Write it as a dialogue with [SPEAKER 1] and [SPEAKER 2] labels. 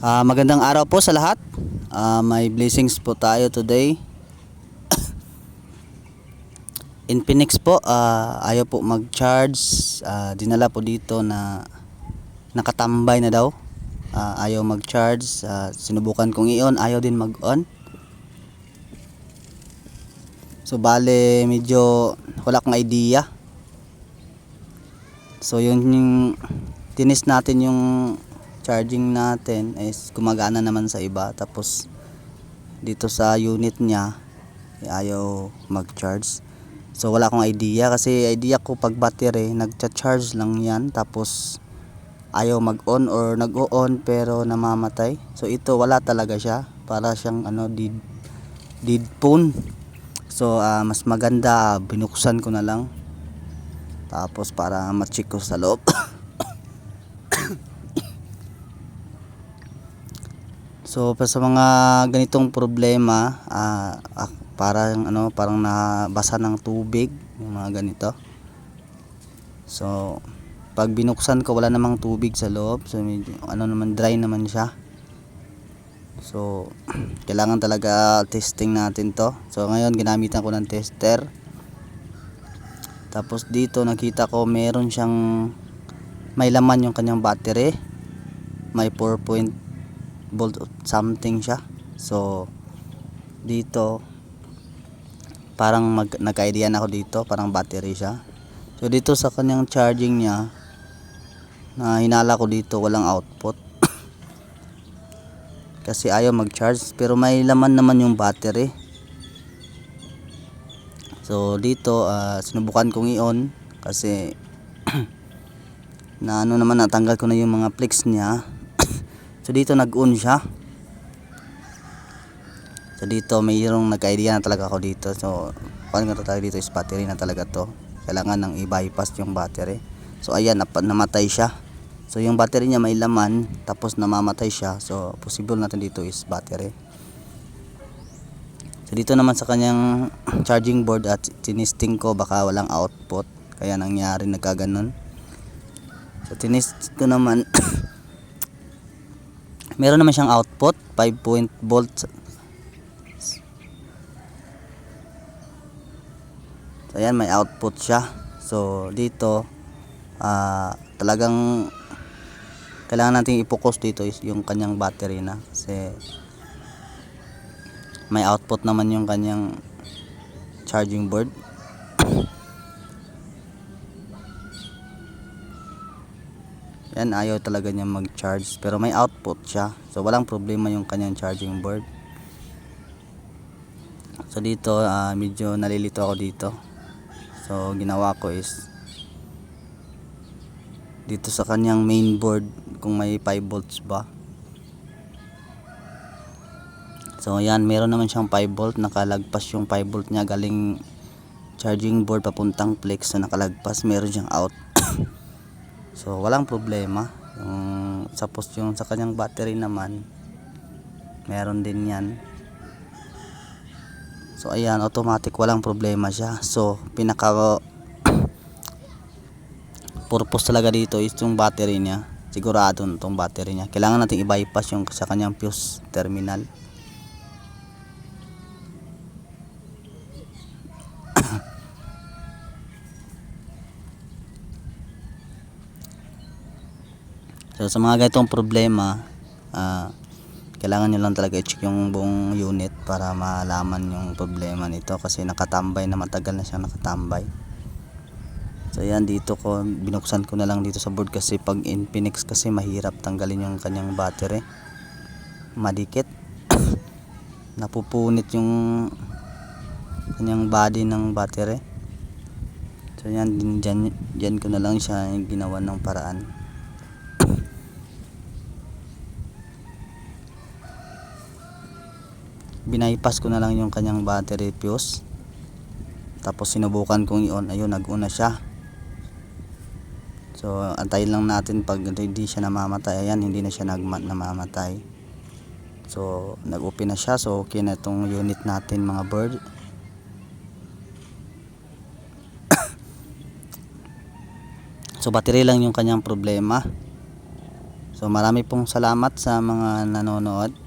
[SPEAKER 1] Magandang araw po sa lahat. May blessings po tayo today. In Phoenix po, ayaw po mag-charge. Dinala po dito na nakatambay na daw. Ayaw mag-charge. Sinubukan kong i-on, ayaw din mag-on. So bale medyo wala akong idea. So yung tinis natin yung charging natin is gumagana naman sa iba, tapos dito sa unit niya ayaw mag-charge. So wala akong idea, kasi idea ko pag battery nagcha-charge lang yan, tapos ayaw mag-on or nag-o-on pero namamatay. So ito wala talaga siya, para siyang dead phone. So mas maganda binuksan ko na lang, tapos para ma-check ko sa loob. So sa mga ganitong problema, parang nabasa ng tubig yung mga ganito. So pag binuksan ko wala namang tubig sa loob, so medyo dry naman siya. So kailangan talaga testing natin to. So ngayon ginamitan ko ng tester. Tapos dito nakita ko meron siyang may laman yung kanyang battery. May 4 volt something siya. So dito parang nagka-idea na ako dito, parang battery siya. So dito sa kanyang charging niya, na hinala ko dito, walang output. Kasi ayaw mag-charge, pero may laman naman yung battery. So dito sinubukan kong i-on, kasi natanggal ko na yung mga flex niya. So dito nag-on siya. So dito mayroong nagka-idea na talaga ako dito. So paano nga talaga dito is battery na talaga to. Kailangan nang i-bypass yung battery. So ayan, namatay siya. So yung battery niya may laman, tapos namamatay siya. So possible natin dito is battery. So dito naman sa kanyang charging board, at tinisting ko baka walang output, kaya nangyari nagkaganon. So tinist ko naman. Meron naman siyang output 5 volts. So ayan, may output siya. So dito talagang kailangan nating i-focus dito is yung kanyang battery na, kasi may output naman yung kanyang charging board. Yan, ayaw talaga niya mag-charge, pero may output siya. So walang problema yung kanyang charging board. So dito medyo nalilito ako dito. So ginawa ko is dito sa kanyang main board, kung may 5 volts ba. So yan, meron naman siyang 5 volt, nakalagpas yung 5 volt niya galing charging board papuntang flex. So nakalagpas, meron siyang out. So walang problema. Tapos yung sa kanyang battery naman, meron din yan. So ayan, automatic, walang problema siya. So pinaka purpose talaga dito is yung battery niya. Sigurado itong battery niya. Kailangan natin i-bypass yung sa kanyang fuse terminal. So sa mga ganitong problema, kailangan nyo lang talaga i-check yung buong unit para malaman yung problema nito, kasi nakatambay na, matagal na siyang nakatambay. So yan, dito ko binuksan ko na lang dito sa board, kasi pag Infinix kasi mahirap tanggalin yung kanyang battery, madikit. Napupunit yung kanyang body ng battery. So yan, dyan ko na lang siya ginawa ng paraan. Binaypas ko na lang yung kanyang battery fuse, tapos sinubukan kong i-on. Ayun, nag-on na siya. So antayin lang natin pag hindi siya namamatay. Ayan, hindi na siya namamatay. So nag-open na siya. So okay na itong unit natin, mga bird. So battery lang yung kanyang problema. So marami pong salamat sa mga nanonood.